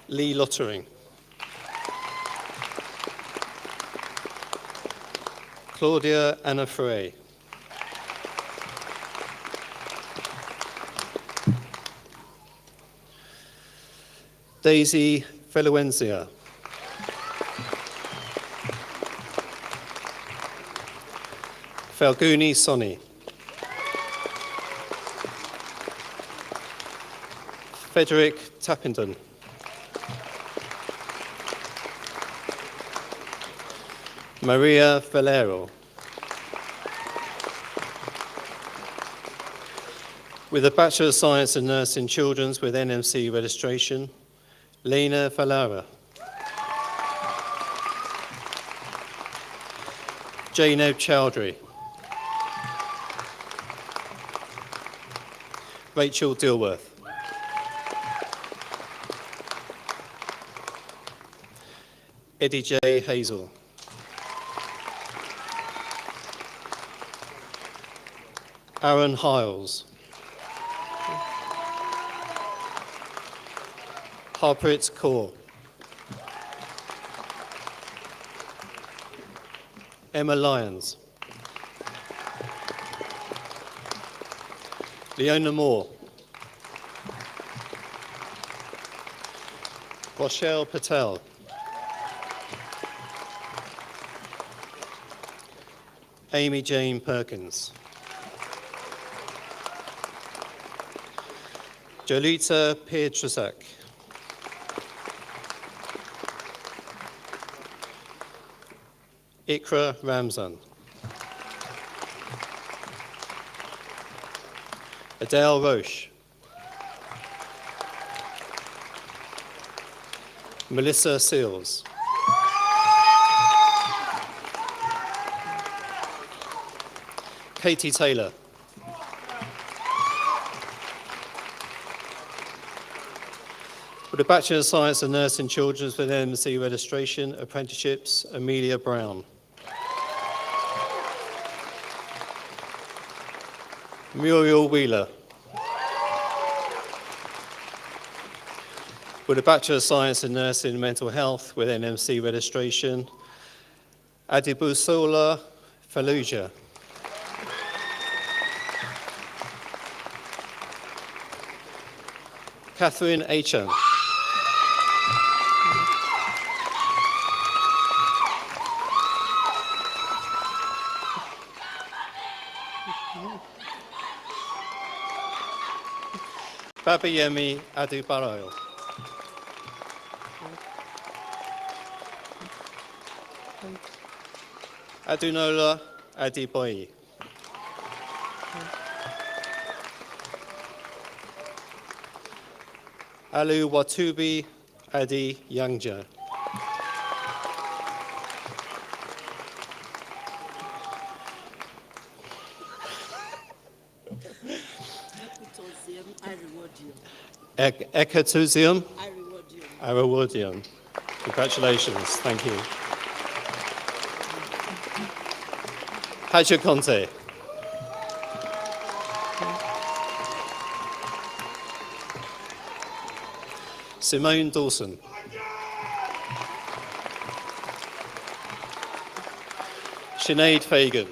Lee Lottering. Claudia Anna Frey. Daisy Feluenzia. Falguni Sonny. Frederick Tappington. Maria Valero. With a Bachelor of Science in Nursing Children's with NMC registration, Lena Falara. Jainab Chowdhury. Rachel Dilworth. Eddie J. Hazel. Aaron Hiles. Harpreet Kaur. Emma Lyons. Leona Moore. Rochelle Patel. Amy Jane Perkins. Jolita Pietraszak. Ikra Ramzan. Adele Roche. Melissa Seals. Katie Taylor. With a Bachelor of Science in Nursing Children's with NMC registration, apprenticeships, Amelia Brown. Muriel Wheeler. With a Bachelor of Science in Nursing and Mental Health with NMC registration, Adibusola Fallujah. Catherine Achan. Babayemi Adubaro. Adunola Adiboyi. Alu Watubi Adi Yangja. Ekatusium. I reward you. Congratulations. Thank you. Haja Conte. Simone Dawson. Sinead Fagan.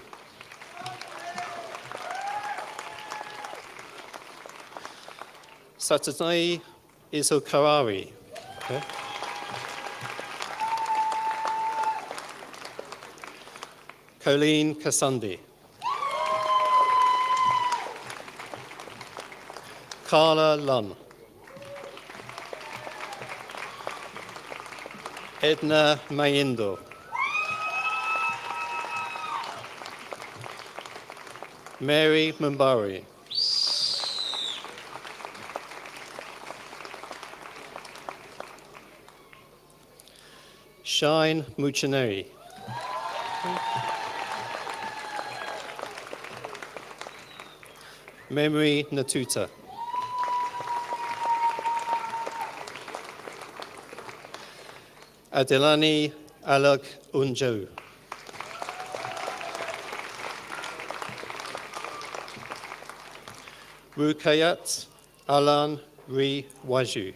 Saturday Isokarari. Okay. Colleen Kasandi. Carla Lunn. Edna Mayindo. Mary Mumbari. Shine Muchineri. Memory Natuta. Adelani Alak Unjau. Rukayat Alan Ri Waju.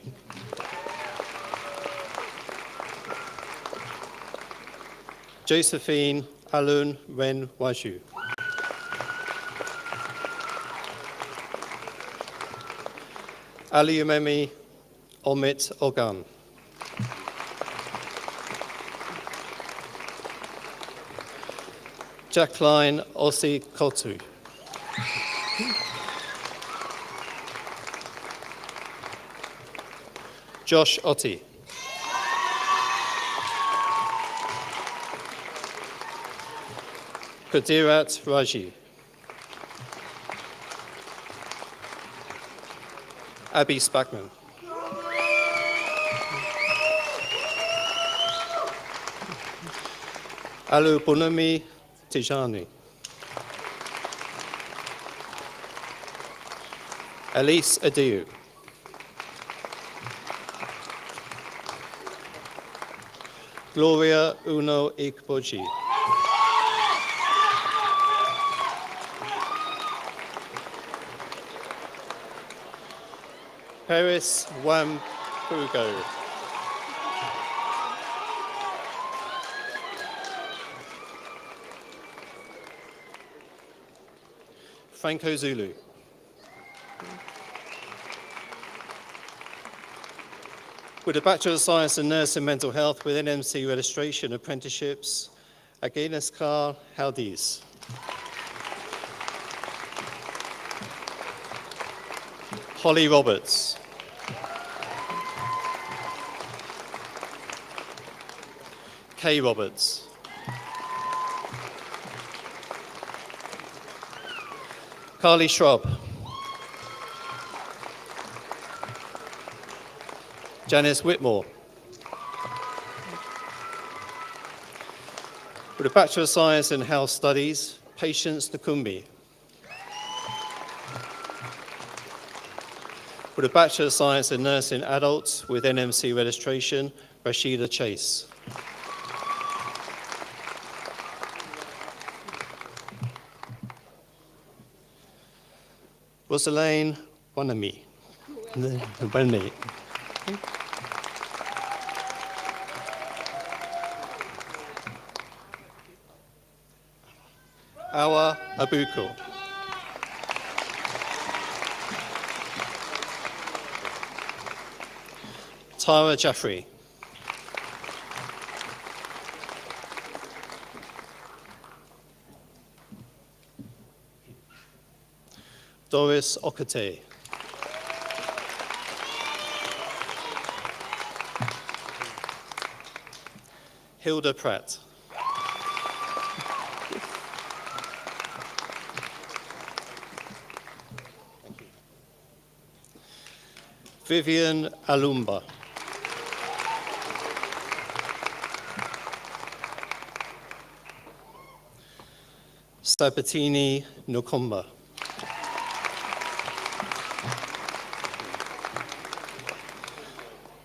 Josephine Alun Ren Waju. Aliumemi Omit Ogan. Jacqueline Ossi Kotu. Josh Otti. Kadirat Raji. Abby Spackman. Alu Bunami Tijani. Elise Adiu. Gloria Uno Ikboji. Paris Wampugo. Franco Zulu. With a Bachelor of Science in Nursing and Mental Health with NMC registration apprenticeships, Agnes-Kar Haldiz. Holly Roberts. Kay Roberts. Carly Shrub. Janice Whitmore. With a Bachelor of Science in Health Studies, Patience Nakumbi. With a Bachelor of Science in Nursing Adults with NMC registration, Rashida Chase. Rosalane Wanami. Wanami. Awa Abuko. Tara Jaffrey. Doris Okate. Hilda Pratt. Vivian Alumba. Sabatini Nokomba.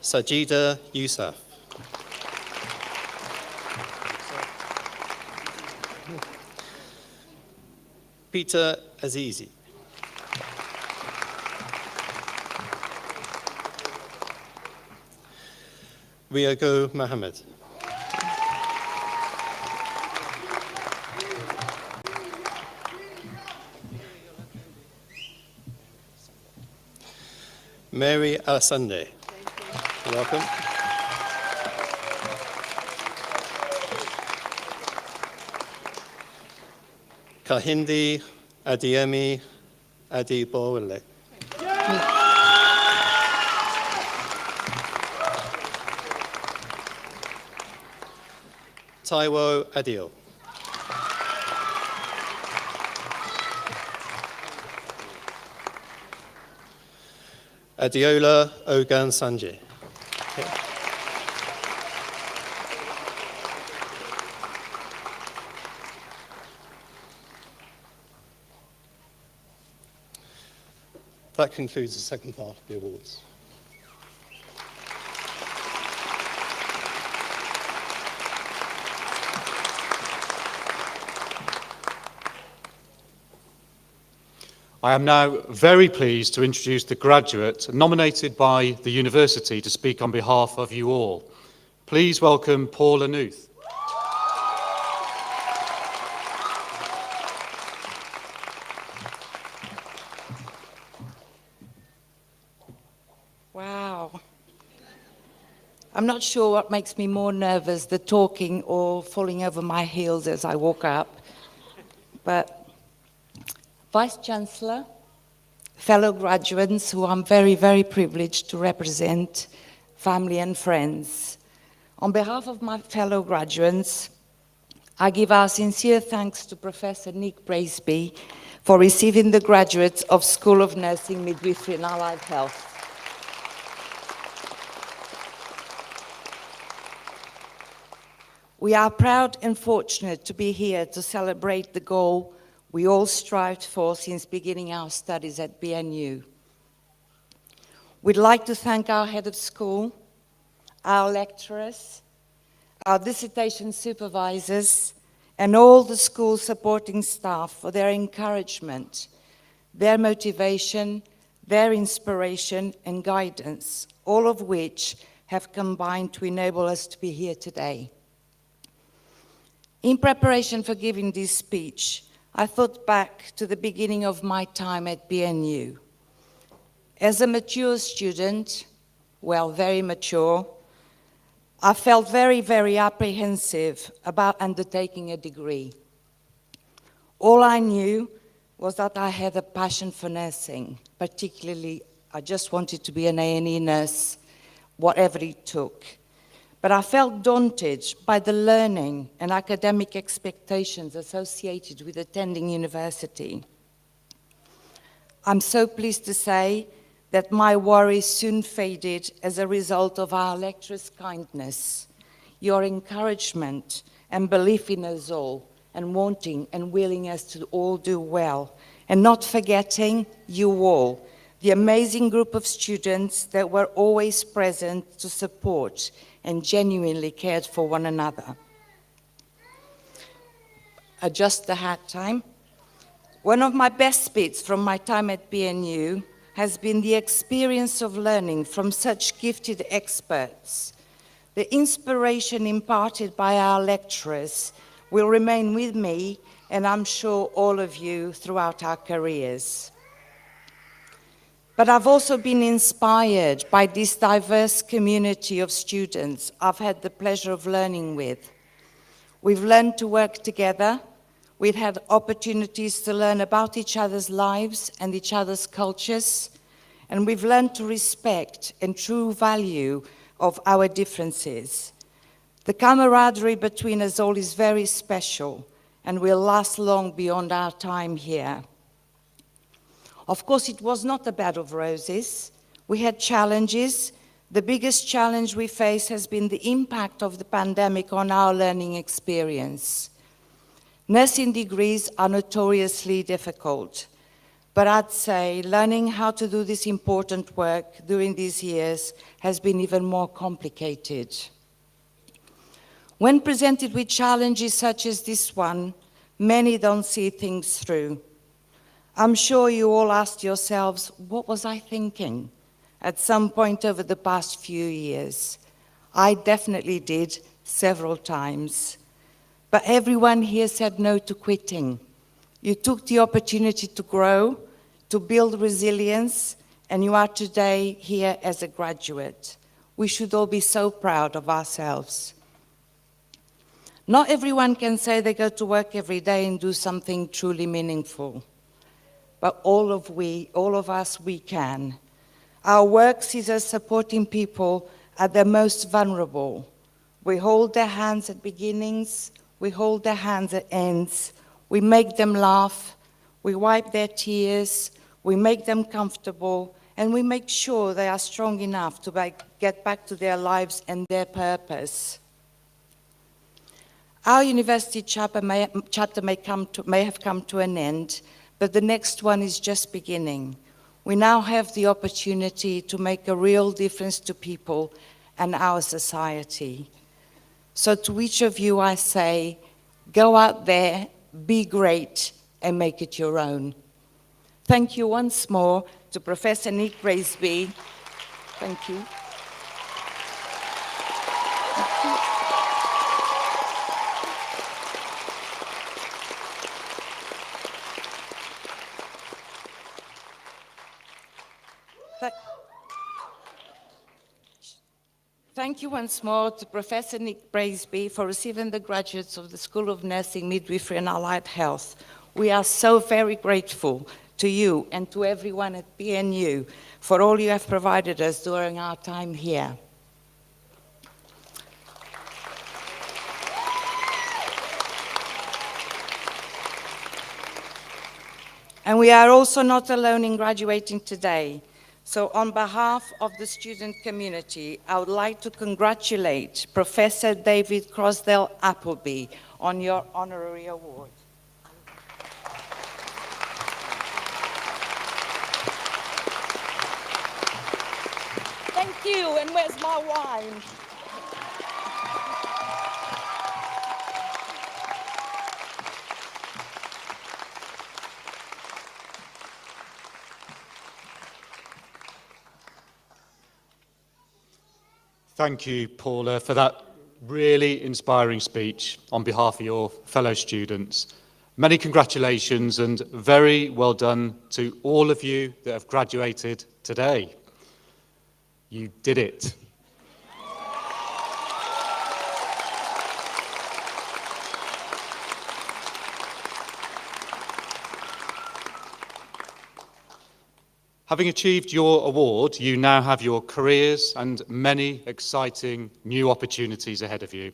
Sajida Yousaf. Peter Azizi. Riago Mohammed. Mary Alasande. Welcome. Kahindi Adiemi Adibowale. Taiwo Adio. Adiola Ogan Sanjay. That concludes the second part of the awards. I am now very pleased to introduce the graduate nominated by the university to speak on behalf of you all. Please welcome Paul Anuth. Wow. I'm not sure what makes me more nervous, the talking or falling over my heels as I walk up. But Vice Chancellor, fellow graduates who I'm very, very privileged to represent, family and friends. On behalf of my fellow graduates, I give our sincere thanks to Professor Nick Braceby for receiving the graduates of School of Nursing, Midwifery and Allied Health. We are proud and fortunate to be here to celebrate the goal we all strived for since beginning our studies at BNU. We'd like to thank our head of school, our lecturers, our dissertation supervisors, and all the school supporting staff for their encouragement, their motivation, their inspiration and guidance, all of which have combined to enable us to be here today. In preparation for giving this speech, I thought back to the beginning of my time at BNU. As a mature student, well, very mature, I felt very, very apprehensive about undertaking a degree. All I knew was that I had a passion for nursing, particularly I just wanted to be an A&E nurse, whatever it took. But I felt daunted by the learning and academic expectations associated with attending university. I'm so pleased to say that my worries soon faded as a result of our lecturers' kindness, your encouragement and belief in us all, and wanting and willing us to all do well, and not forgetting you all, the amazing group of students that were always present to support and genuinely cared for one another. Adjust the hat time. One of my best bits from my time at BNU has been the experience of learning from such gifted experts. The inspiration imparted by our lecturers will remain with me, and I'm sure all of you throughout our careers. But I've also been inspired by this diverse community of students I've had the pleasure of learning with. We've learned to work together. We've had opportunities to learn about each other's lives and each other's cultures. And we've learned to respect and true value of our differences. The camaraderie between us all is very special and will last long beyond our time here. Of course, it was not a bed of roses. We had challenges. The biggest challenge we face has been the impact of the pandemic on our learning experience. Nursing degrees are notoriously difficult, but I'd say learning how to do this important work during these years has been even more complicated. When presented with challenges such as this one, many don't see things through. I'm sure you all asked yourselves, what was I thinking at some point over the past few years? I definitely did several times. But everyone here said no to quitting. You took the opportunity to grow, to build resilience, and you are today here as a graduate. We should all be so proud of ourselves. Not everyone can say they go to work every day and do something truly meaningful. But all of us, we can. Our work sees us supporting people at their most vulnerable. We hold their hands at beginnings, we hold their hands at ends, we make them laugh, we wipe their tears, we make them comfortable, and we make sure they are strong enough to get back to their lives and their purpose. Our university chapter may have come to an end, but the next one is just beginning. We now have the opportunity to make a real difference to people and our society. So to each of you I say, go out there, be great, and make it your own. Thank you once more to Professor Nick Braisby. Thank you. Thank you once more to Professor Nick Braisby for receiving the graduates of the School of Nursing, Midwifery and Allied Health. We are so very grateful to you and to everyone at BNU for all you have provided us during our time here. And we are also not alone in graduating today. So on behalf of the student community, I would like to congratulate Professor David Crosdale Appleby on your honorary award. Thank you, and where's my wine? Thank you, Paula, for that really inspiring speech on behalf of your fellow students. Many congratulations and very well done to all of you that have graduated today. You did it. Having achieved your award, you now have your careers and many exciting new opportunities ahead of you.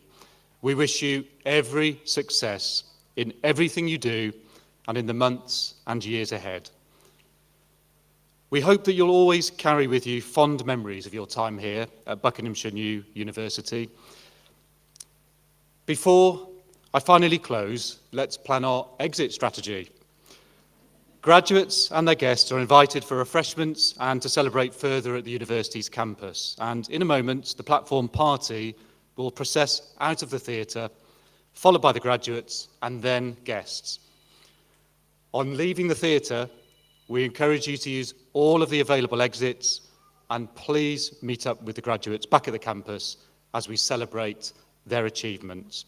We wish you every success in everything you do and in the months and years ahead. We hope that you'll always carry with you fond memories of your time here at Buckinghamshire New University. Before I finally close, let's plan our exit strategy. Graduates and their guests are invited for refreshments and to celebrate further at the university's campus. And in a moment, the platform party will process out of the theatre, followed by the graduates and then guests. On leaving the theatre, we encourage you to use all of the available exits and please meet up with the graduates back at the campus as we celebrate their achievements.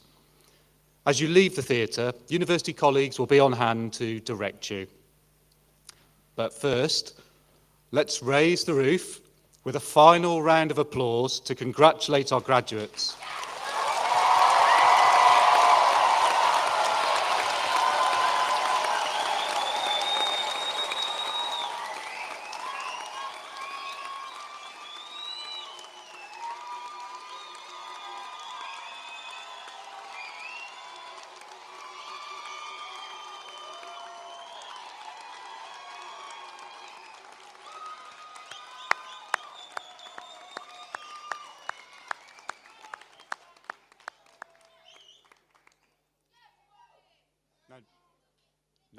As you leave the theatre, university colleagues will be on hand to direct you. But first, let's raise the roof with a final round of applause to congratulate our graduates.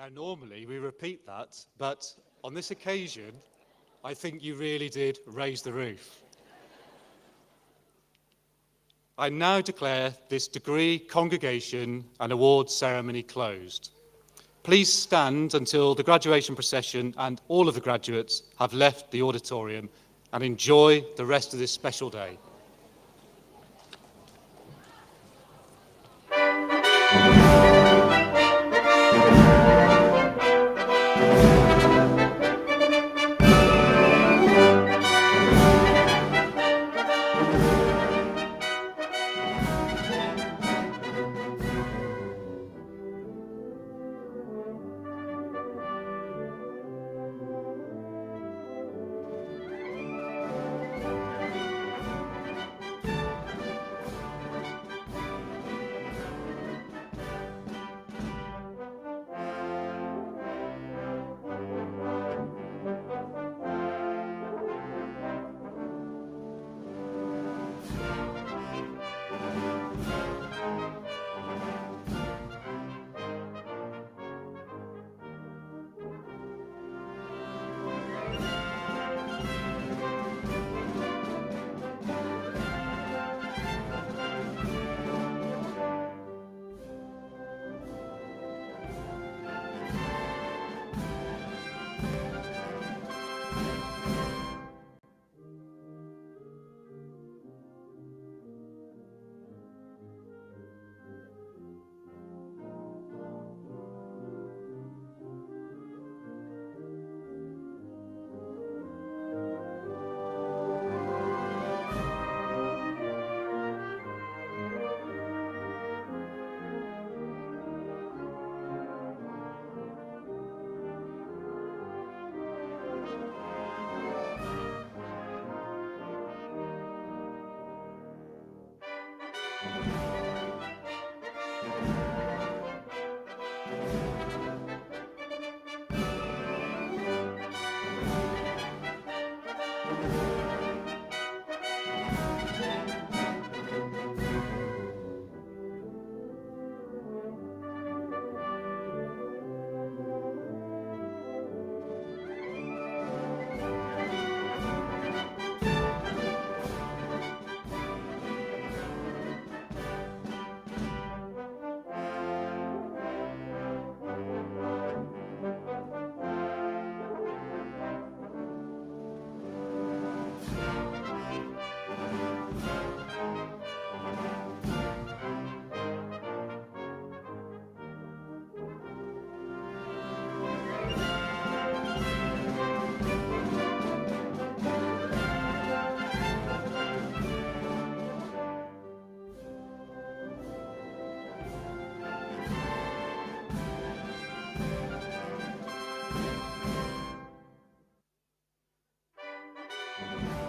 Now, normally we repeat that, but on this occasion, I think you really did raise the roof. I now declare this degree, congregation and awards ceremony closed. Please stand until the graduation procession and all of the graduates have left the auditorium and enjoy the rest of this special day. you.